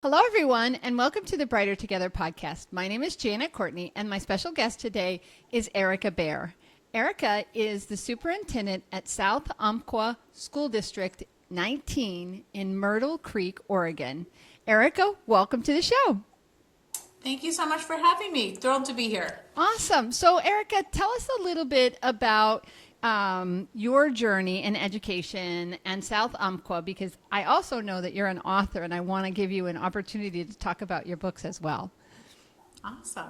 Hello, everyone, and welcome to the Brighter Together podcast. My name is Janet Courtney, and my special guest today is Erika Bare. Erika is the superintendent at South Umpqua School District 19 in Myrtle Creek, Oregon. Erika, welcome to the show. Thank you so much for having me. Thrilled to be here. Awesome. So, Erika, tell us a little bit about your journey in education and South Umpqua, because I also know that you're an author and I want to give you an opportunity to talk about your books as well. Awesome.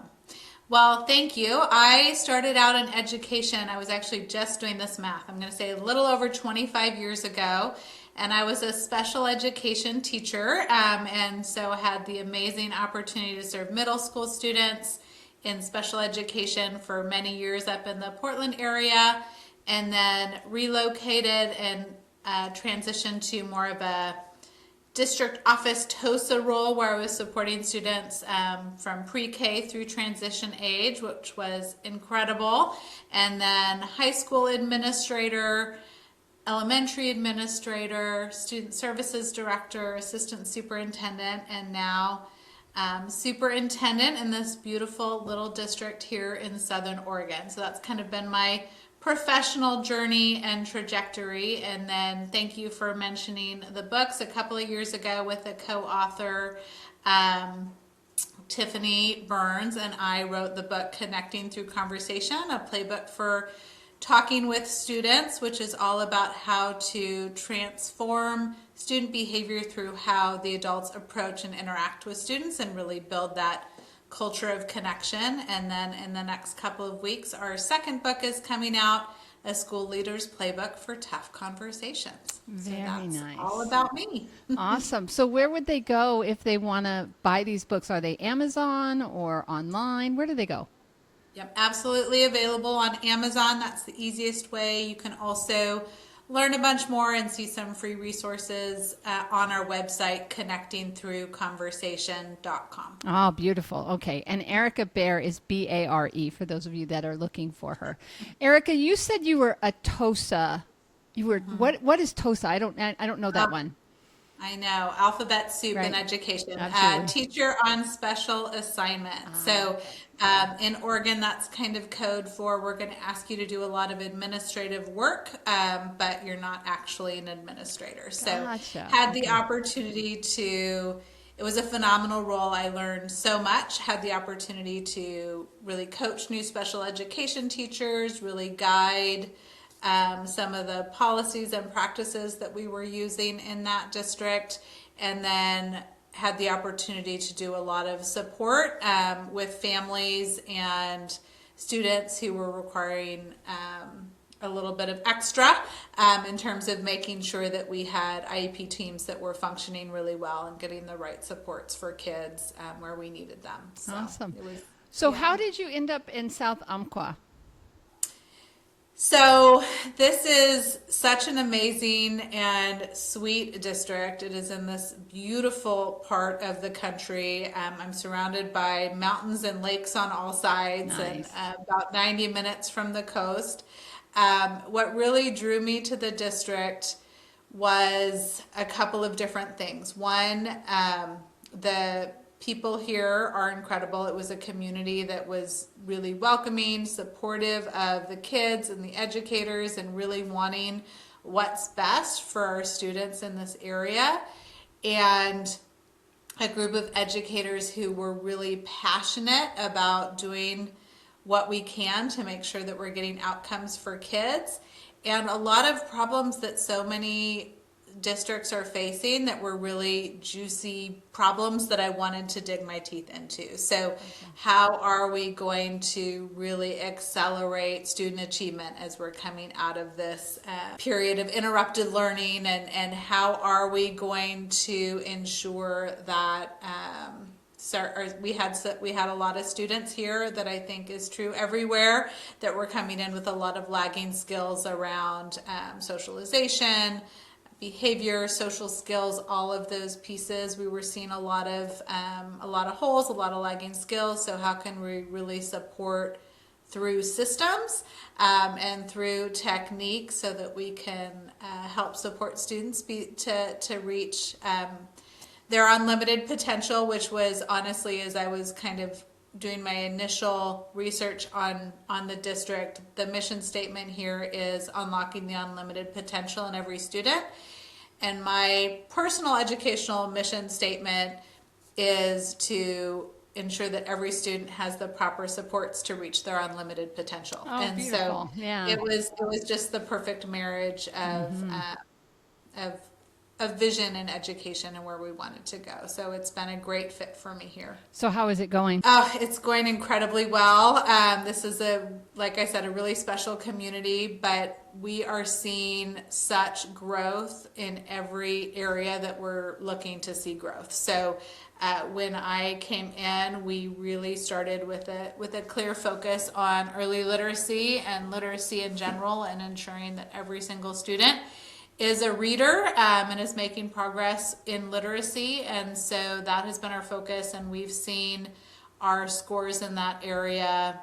Well, thank you. I started out in education. I was actually just doing this math. I'm going to say a little over 25 years ago. And I was a special education teacher. And so I had the amazing opportunity to serve middle school students in special education for many years up in the Portland area. And then relocated and transitioned to more of a district office TOSA role where I was supporting students from pre-K through transition age, which was incredible. And then high school administrator, elementary administrator, student services director, assistant superintendent, and now superintendent in this beautiful little district here in Southern Oregon. So that's kind of been my professional journey and trajectory. And then thank you for mentioning the books. A couple of years ago with a co-author, Tiffany Burns, and I wrote the book Connecting Through Conversation, a playbook for talking with students, which is all about how to transform student behavior through how the adults approach and interact with students and really build that culture of connection. And then in the next couple of weeks, our second book is coming out, A School Leader's Playbook for Tough Conversations. Very nice. All about me. Awesome. So where would they go if they want to buy these books? Are they Amazon or online? Where do they go? Yep, absolutely available on Amazon. That's the easiest way. You can also learn a bunch more and see some free resources on our website, connectingthroughconversation.com. Oh, beautiful. Okay. And Erika Bare is Bare for those of you that are looking for her. Erika, you said you were a TOSA. You were what is TOSA? I don't know that one. I know, alphabet soup in Right. education. Absolutely. Teacher on special assignment. So in Oregon, that's kind of code for we're going to ask you to do a lot of administrative work, but you're not actually an administrator. So Gotcha. had the opportunity to, it was a phenomenal role. I learned so much, had the opportunity to really coach new special education teachers, really guide some of the policies and practices that we were using in that district, and then had the opportunity to do a lot of support with families and students who were requiring a little bit of extra in terms of making sure that we had IEP teams that were functioning really well and getting the right supports for kids where we needed them. So Awesome. it was, So yeah. how did you end up in South Umpqua? So this is such an amazing and sweet district. It is in this beautiful part of the country. I'm surrounded by mountains and lakes on all sides. Nice. And about 90 minutes from the coast. What really drew me to the district was a couple of different things. One, the people here are incredible. It was a community that was really welcoming, supportive of the kids and the educators, and really wanting what's best for our students in this area. And a group of educators who were really passionate about doing what we can to make sure that we're getting outcomes for kids. And a lot of problems that so many districts are facing that were really juicy problems that I wanted to dig my teeth into. So how are we going to really accelerate student achievement as we're coming out of this period of interrupted learning, and how are we going to ensure that we had a lot of students here that I think is true everywhere, that were coming in with a lot of lagging skills around socialization, behavior, social skills, all of those pieces. We were seeing a lot of holes, a lot of lagging skills. So how can we really support through systems and through technique so that we can help support students to reach their unlimited potential, which was honestly, as I was kind of doing my initial research on the district, the mission statement here is unlocking the unlimited potential in every student. And my personal educational mission statement is to ensure that every student has the proper supports to reach their unlimited potential. Oh, And beautiful. so Yeah. it was just the perfect marriage of of vision and education and where we wanted to go. So it's been a great fit for me here. So how is it going? Oh, it's going incredibly well. This is like I said, a really special community, but we are seeing such growth in every area that we're looking to see growth. So when I came in, we really started with a clear focus on early literacy and literacy in general, and ensuring that every single student is a reader and is making progress in literacy. And so that has been our focus, and we've seen our scores in that area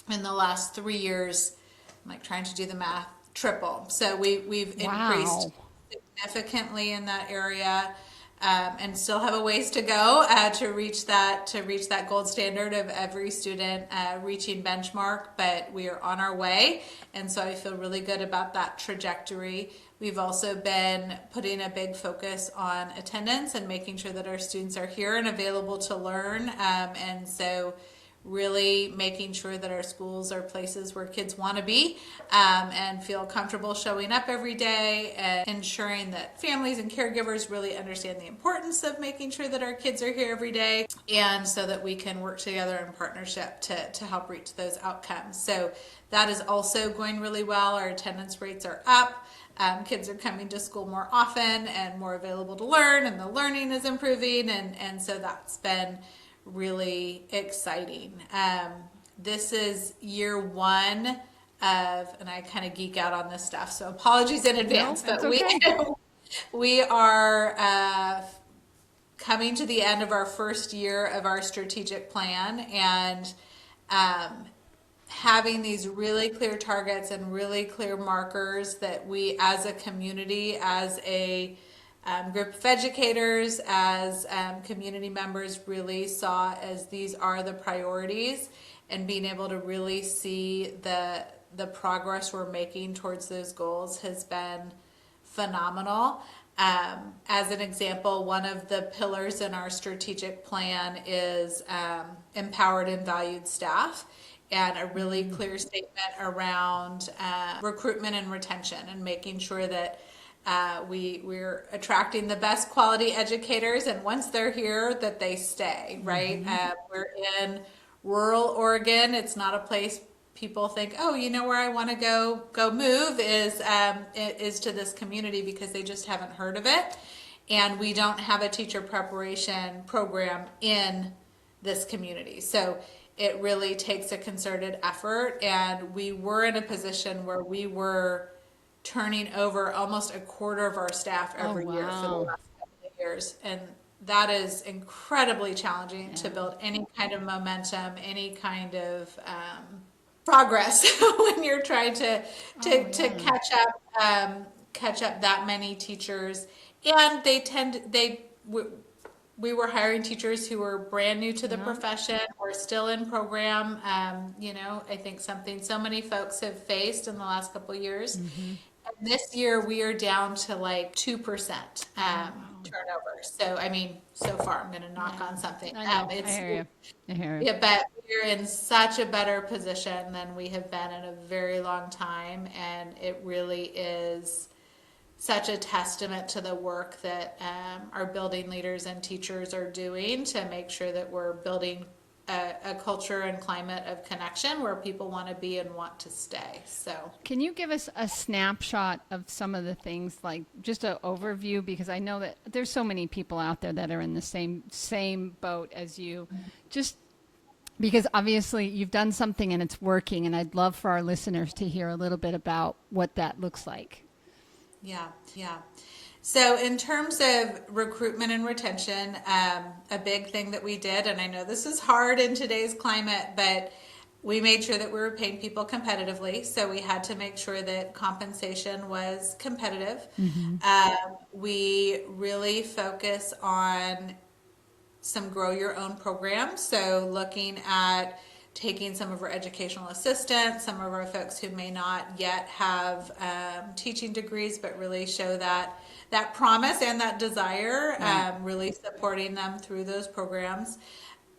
in the last 3 years, I'm like trying to do the math, triple. So we've increased significantly in that area, and still have a ways to go to reach that gold standard of every student reaching benchmark, but we are on our way. And so I feel really good about that trajectory. We've also been putting a big focus on attendance and making sure that our students are here and available to learn. And so really making sure that our schools are places where kids want to be and feel comfortable showing up every day, and ensuring that families and caregivers really understand the importance of making sure that our kids are here every day, and so that we can work together in partnership to help reach those outcomes. So that is also going really well. Our attendance rates are up. Kids are coming to school more often and more available to learn, and the learning is improving, and so that's been really exciting. This is year one of, and I kind of geek out on this stuff, so apologies in advance, No, but okay. we are coming to the end of our first year of our strategic plan, and having these really clear targets and really clear markers that we as a community, as a group of educators, as community members really saw as these are the priorities, and being able to really see the progress we're making towards those goals has been phenomenal. As an example, one of the pillars in our strategic plan is empowered and valued staff, and a really clear statement around recruitment and retention, and making sure that we're attracting the best quality educators, and once they're here, that they stay, right? We're in rural Oregon. It's not a place people think, oh, you know where I want to go move is to this community, because they just haven't heard of it. And we don't have a teacher preparation program in this community. So it really takes a concerted effort, and we were in a position where we were turning over almost a quarter of our staff every year for the last couple of years. And that is incredibly challenging to build any kind of momentum, any kind of progress when you're trying to catch up that many teachers. And we were hiring teachers who were brand new to the profession or still in program. I think something so many folks have faced in the last couple of years. And this year we are down to like 2% turnover. So, I mean, so far I'm going to knock on something. I know. I hear you. I hear you. Yeah, but we're in such a better position than we have been in a very long time. And it really is such a testament to the work that our building leaders and teachers are doing to make sure that we're building a culture and climate of connection where people want to be and want to stay. So, can you give us a snapshot of some of the things, like just an overview? Because I know that there's so many people out there that are in the same boat as you. Just because obviously you've done something and it's working, and I'd love for our listeners to hear a little bit about what that looks like. Yeah. So in terms of recruitment and retention, a big thing that we did, and I know this is hard in today's climate, but we made sure that we were paying people competitively. So we had to make sure that compensation was competitive. We really focus on some grow your own programs. So looking at taking some of our educational assistants, some of our folks who may not yet have teaching degrees, but really show that promise and that desire, really supporting them through those programs.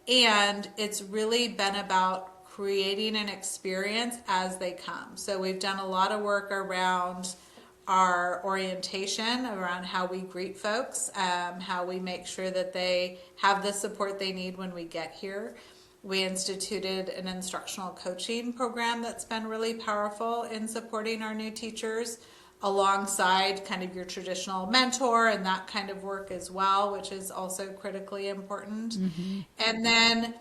And it's really been about creating an experience as they come. So we've done a lot of work around our orientation, around how we greet folks, how we make sure that they have the support they need when we get here. We instituted an instructional coaching program that's been really powerful in supporting our new teachers, alongside kind of your traditional mentor and that kind of work as well, which is also critically important. And then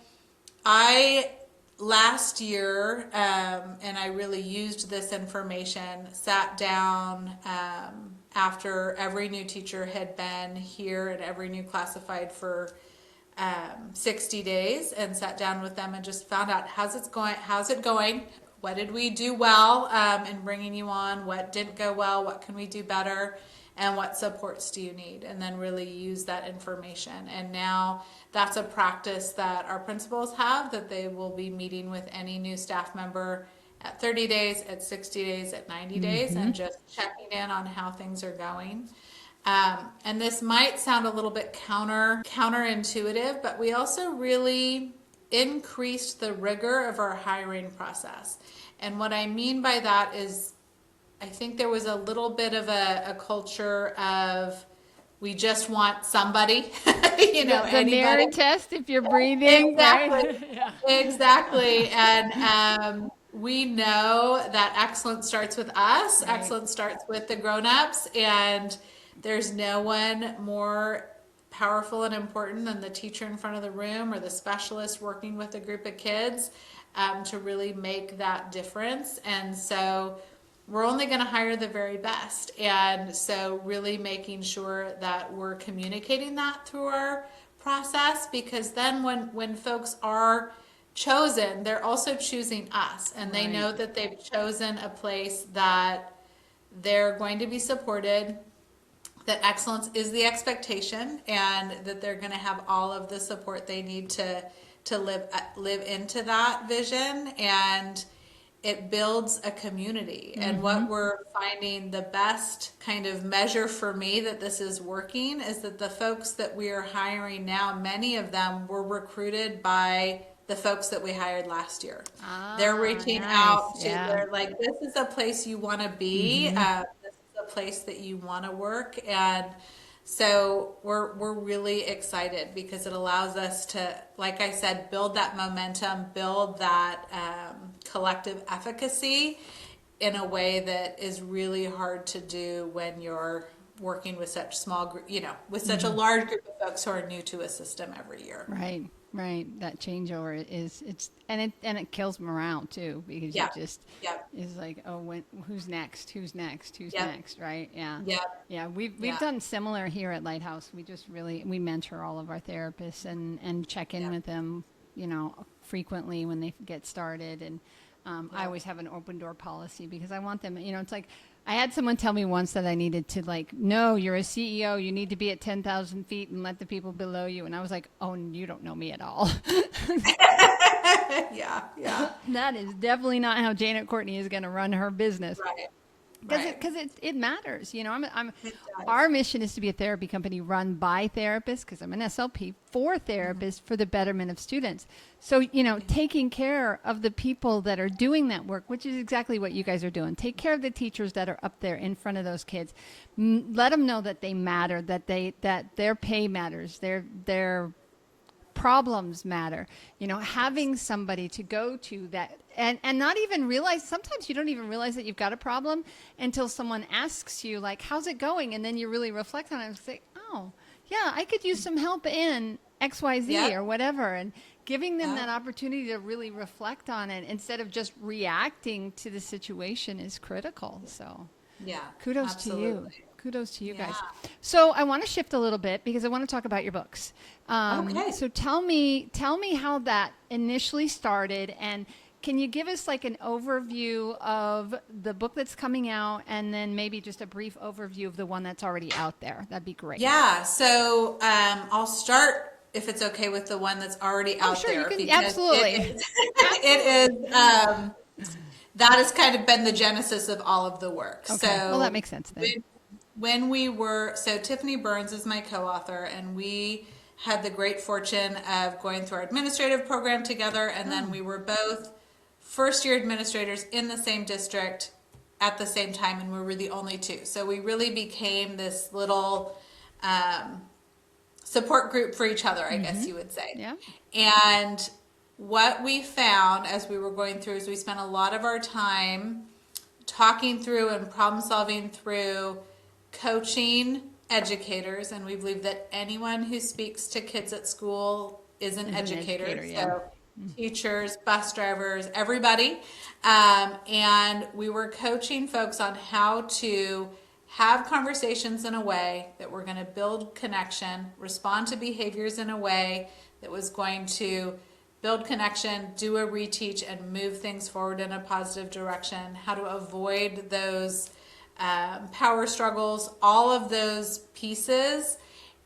last year, and I really used this information, sat down after every new teacher had been here and every new classified for 60 days, and sat down with them and just found out how's it going, what did we do well in bringing you on, what didn't go well, what can we do better, and what supports do you need, and then really use that information. And now that's a practice that our principals have, that they will be meeting with any new staff member at 30 days, at 60 days, at 90 days, and just checking in on how things are going. And this might sound a little bit counterintuitive, but we also really increased the rigor of our hiring process. And what I mean by that is, I think there was a little bit of a culture of, we just want somebody, The anybody. mirror test if you're breathing. Exactly. Right? Yeah. Exactly. And we know that excellence starts with us. Right. Excellence starts with the grown-ups, and there's no one more powerful and important than the teacher in front of the room or the specialist working with a group of kids to really make that difference. And so we're only going to hire the very best. And so really making sure that we're communicating that through our process, because then when folks are chosen, they're also choosing us, and they know that they've chosen a place that they're going to be supported, that excellence is the expectation, and that they're going to have all of the support they need to live into that vision. And it builds a community. And what we're finding, the best kind of measure for me that this is working, is that the folks that we are hiring now, many of them were recruited by the folks that we hired last year. They're reaching out to, they're like, this is a place you want to be. This is a place that you want to work. And so we're really excited, because it allows us to, like I said, build that momentum, build that collective efficacy in a way that is really hard to do when you're working with such small group, with such a large group of folks who are new to a system every year. Right. That changeover it kills morale too, because you just is like, oh, who's next, right? Yeah. We've done similar here at Lighthouse. We mentor all of our therapists and check in with them, frequently when they get started. And I always have an open door policy, because I want them, it's like, I had someone tell me once that I needed to, no, you're a CEO. You need to be at 10,000 feet and let the people below you. And I was like, oh, you don't know me at all. Yeah. That is definitely not how Janet Courtney is going to run her business. Right. Because it matters. Our mission is to be a therapy company run by therapists, because I'm an SLP, for therapists, for the betterment of students. So, taking care of the people that are doing that work, which is exactly what you guys are doing. Take care of the teachers that are up there in front of those kids. Let them know that they matter, that their pay matters, their problems matter. Having somebody to go to that, and not even realize, sometimes you don't even realize that you've got a problem until someone asks you, like, how's it going? And then you really reflect on it and say, oh, yeah, I could use some help in XYZ or whatever. And giving them that opportunity to really reflect on it instead of just reacting to the situation is critical. So kudos to you. Kudos to you guys. So I want to shift a little bit, because I want to talk about your books. Okay. So tell me how that initially started, and Can you give us like an overview of the book that's coming out, and then maybe just a brief overview of the one that's already out there? That'd be great. Yeah, so I'll start, if it's okay, with the one that's already Oh, out sure, you there, can. because Absolutely. it is that has kind of been the genesis of all of the work. Okay. Well, that So makes sense then. when we were, so Tiffany Burns is my co-author, and we had the great fortune of going through our administrative program together, and then we were both first year administrators in the same district at the same time, and we were the only two. So we really became this little support group for each other, I guess you would say. Yeah. And what we found as we were going through is we spent a lot of our time talking through and problem solving through coaching educators, and we believe that anyone who speaks to kids at school is an educator. yeah. So teachers, bus drivers, everybody. And we were coaching folks on how to have conversations in a way that we're going to build connection, respond to behaviors in a way that was going to build connection, do a reteach, and move things forward in a positive direction, how to avoid those power struggles, all of those pieces.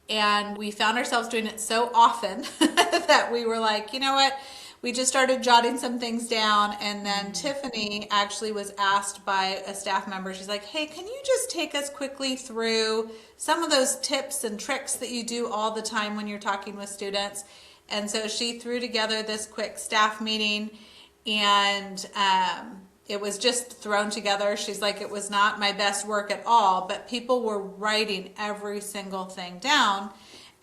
And we found ourselves doing it so often that we were like, you know what? We just started jotting some things down. And then Tiffany actually was asked by a staff member, she's like, hey, can you just take us quickly through some of those tips and tricks that you do all the time when you're talking with students? And so she threw together this quick staff meeting, and it was just thrown together. She's like, it was not my best work at all, but people were writing every single thing down.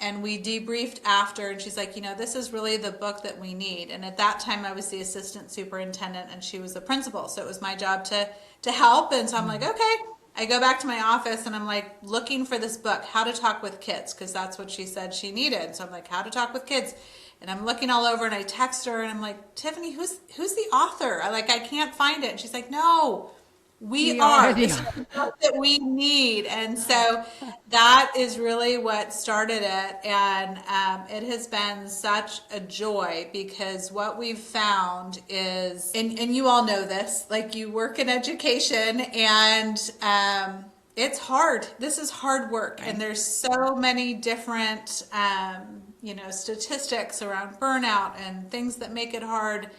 And we debriefed after, and she's like, you know, this is really the book that we need. And at that time, I was the assistant superintendent, and she was the principal. So it was my job to help. And so I'm like, okay. I go back to my office, and I'm like looking for this book, How to Talk with Kids, because that's what she said she needed. So I'm like, How to Talk with Kids. And I'm looking all over, and I text her, and I'm like, Tiffany, who's the author? I can't find it. And she's like, no, we are. This is the book that we need. And so that is really what started it. And it has been such a joy, because what we've found is, and you all know this, like, you work in education, and it's hard. This is hard work. And there's so many different, statistics around burnout and things that make it hard.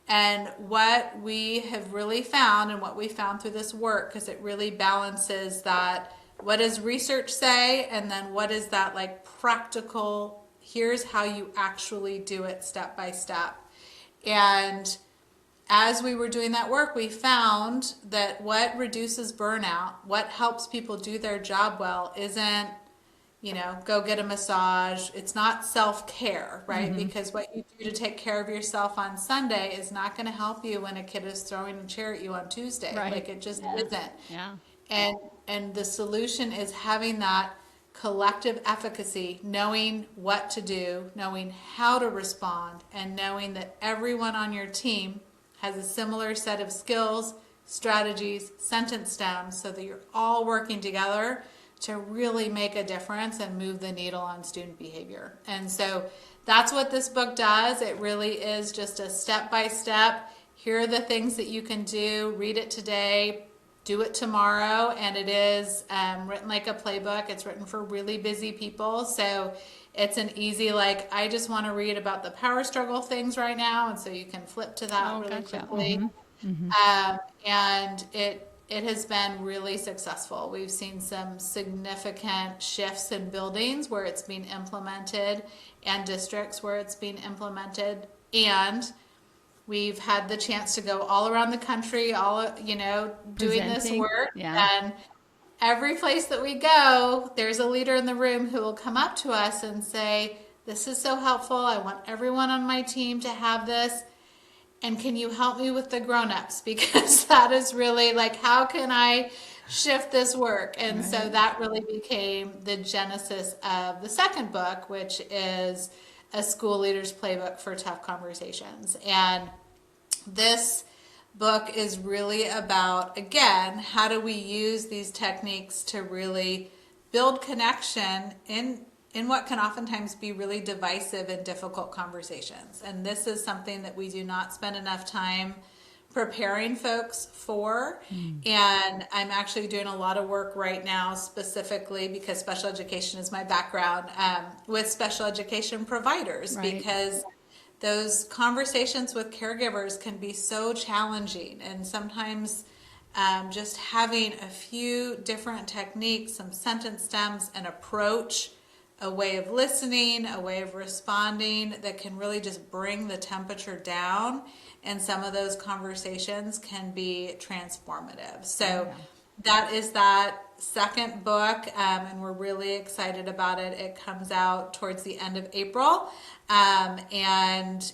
And what we have really found, and what we found through this work, because it really balances that, what does research say, and then what is that like practical, here's how you actually do it step by step. And as we were doing that work, we found that what reduces burnout, what helps people do their job well, isn't, go get a massage. It's not self-care, right? Because what you do to take care of yourself on Sunday is not going to help you when a kid is throwing a chair at you on Tuesday. Right. Like, it just isn't. Yeah. And the solution is having that collective efficacy, knowing what to do, knowing how to respond, and knowing that everyone on your team has a similar set of skills, strategies, sentence stems, so that you're all working together to really make a difference and move the needle on student behavior. And so that's what this book does. It really is just a step-by-step. Here are the things that you can do. Read it today, do it tomorrow. And it is written like a playbook. It's written for really busy people. So it's an easy, I just want to read about the power struggle things right now. And so you can flip to that really quickly. And it has been really successful. We've seen some significant shifts in buildings where it's being implemented, and districts where it's being implemented. And we've had the chance to go all around the country, doing this work. Yeah. And every place that we go, there's a leader in the room who will come up to us and say, this is so helpful. I want everyone on my team to have this. And can you help me with the grown-ups? Because that is really how can I shift this work? And so that really became the genesis of the second book, which is a school leader's playbook for tough conversations. And this book is really about, again, how do we use these techniques to really build connection in in what can oftentimes be really divisive and difficult conversations. And this is something that we do not spend enough time preparing folks for. And I'm actually doing a lot of work right now, specifically because special education is my background, with special education providers, Right. because those conversations with caregivers can be so challenging. And sometimes just having a few different techniques, some sentence stems, an approach, a way of listening, a way of responding that can really just bring the temperature down. And some of those conversations can be transformative. So that is that second book, and we're really excited about it. It comes out towards the end of April, and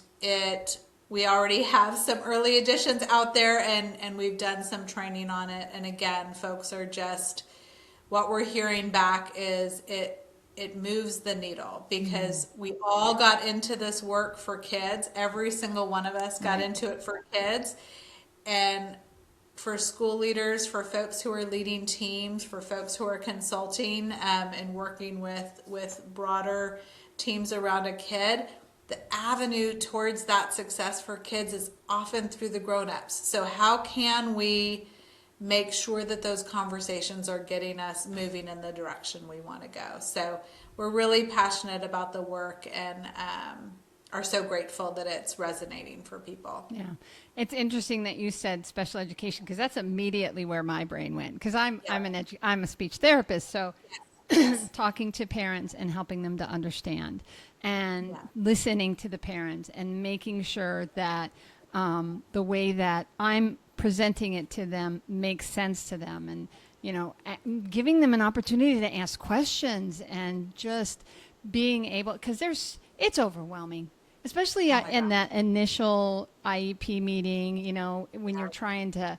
we already have some early editions out there, and we've done some training on it. And again, folks are just, what we're hearing back is it moves the needle, because we all got into this work for kids. Every single one of us got into it for kids. And for school leaders, for folks who are leading teams, for folks who are consulting and working with broader teams around a kid, the avenue towards that success for kids is often through the grown-ups. So how can we make sure that those conversations are getting us moving in the direction we want to go? So we're really passionate about the work, and are so grateful that it's resonating for people. Yeah. It's interesting that you said special education, because that's immediately where my brain went, because I'm a speech therapist. So talking to parents and helping them to understand, and listening to the parents, and making sure that the way that I'm presenting it to them makes sense to them, and giving them an opportunity to ask questions, and just being able, because it's overwhelming, especially in that initial IEP meeting, when you're trying to,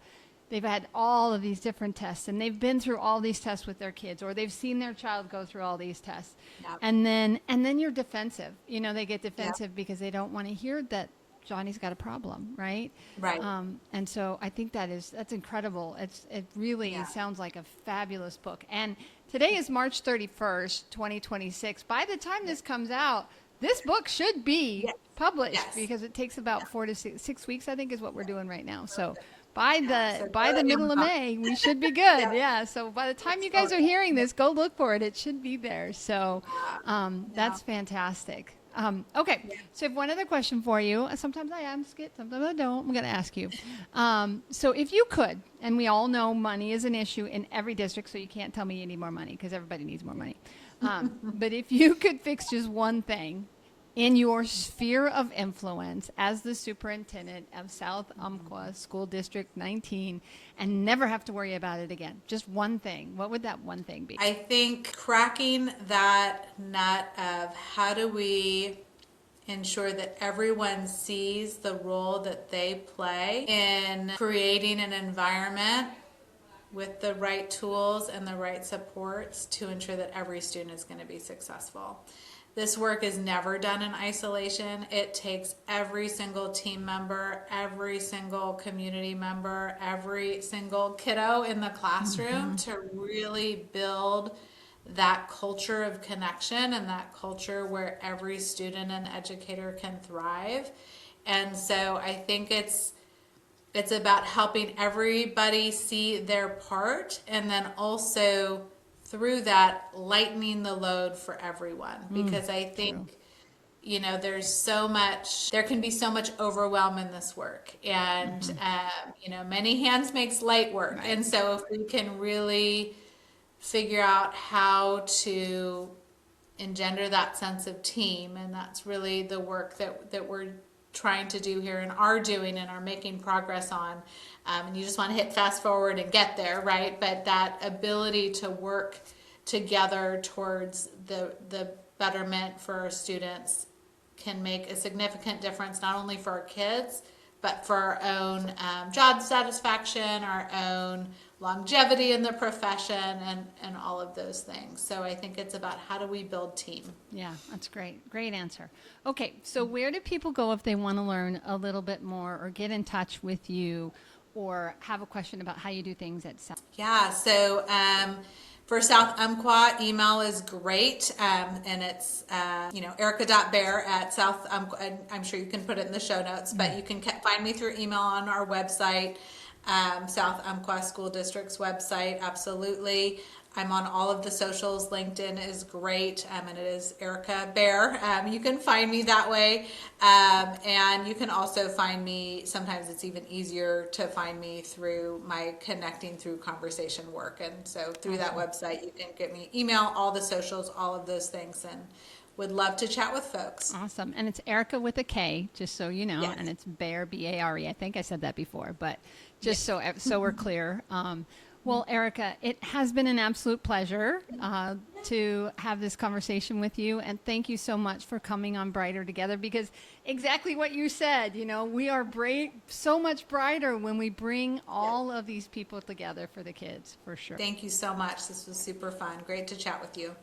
they've had all of these different tests, and they've been through all these tests with their kids, or they've seen their child go through all these tests. And then you're defensive. They get defensive because they don't want to hear that Johnny's got a problem, right? Right. And so I think that's incredible. It really sounds like a fabulous book. And today is March 31st, 2026. By the time this comes out, this book should be published, because it takes about 4 to 6 weeks, I think, is what we're doing right now. So by the middle of May, we should be good. Yeah. So by the time you guys are hearing this, go look for it. It should be there. So that's fantastic. Okay, so I have one other question for you. Sometimes I ask it, sometimes I don't. I'm going to ask you. So if you could, and we all know money is an issue in every district, so you can't tell me you need more money, because everybody needs more money. But if you could fix just one thing in your sphere of influence as the superintendent of South Umpqua School District 19, and never have to worry about it again, just one thing, what would that one thing be? I think cracking that nut of how do we ensure that everyone sees the role that they play in creating an environment with the right tools and the right supports to ensure that every student is going to be successful. This work is never done in isolation. It takes every single team member, every single community member, every single kiddo in the classroom to really build that culture of connection, and that culture where every student and educator can thrive. And so I think it's about helping everybody see their part, and then also through that lightening the load for everyone, because I think there can be so much overwhelm in this work, and many hands makes light work. And so if we can really figure out how to engender that sense of team, and that's really the work that we're trying to do here and are doing and are making progress on. And you just want to hit fast forward and get there, right? But that ability to work together towards the betterment for our students can make a significant difference, not only for our kids, but for our own job satisfaction, our own longevity in the profession, and all of those things. So I think it's about how do we build team. Yeah, that's great. Great answer. Okay, so where do people go if they want to learn a little bit more, or get in touch with you, or have a question about how you do things at South? Yeah, so For South Umpqua, email is great, and it's Erika.Bare at South Umpqua. And I'm sure you can put it in the show notes, but you can find me through email on our website, South Umpqua School District's website. Absolutely. I'm on all of the socials. LinkedIn is great, and it is Erika Bare. You can find me that way, and you can also find me. Sometimes it's even easier to find me through my connecting through conversation work, and so through that website you can get me email, all the socials, all of those things, and would love to chat with folks. Awesome. And it's Erika with a K, just so you know, Yes. and it's Bare, Bare. I think I said that before, but just so we're clear. Well, Erika, it has been an absolute pleasure to have this conversation with you. And thank you so much for coming on Brighter Together, because exactly what you said, we are so much brighter when we bring all of these people together for the kids, for sure. Thank you so much. This was super fun. Great to chat with you.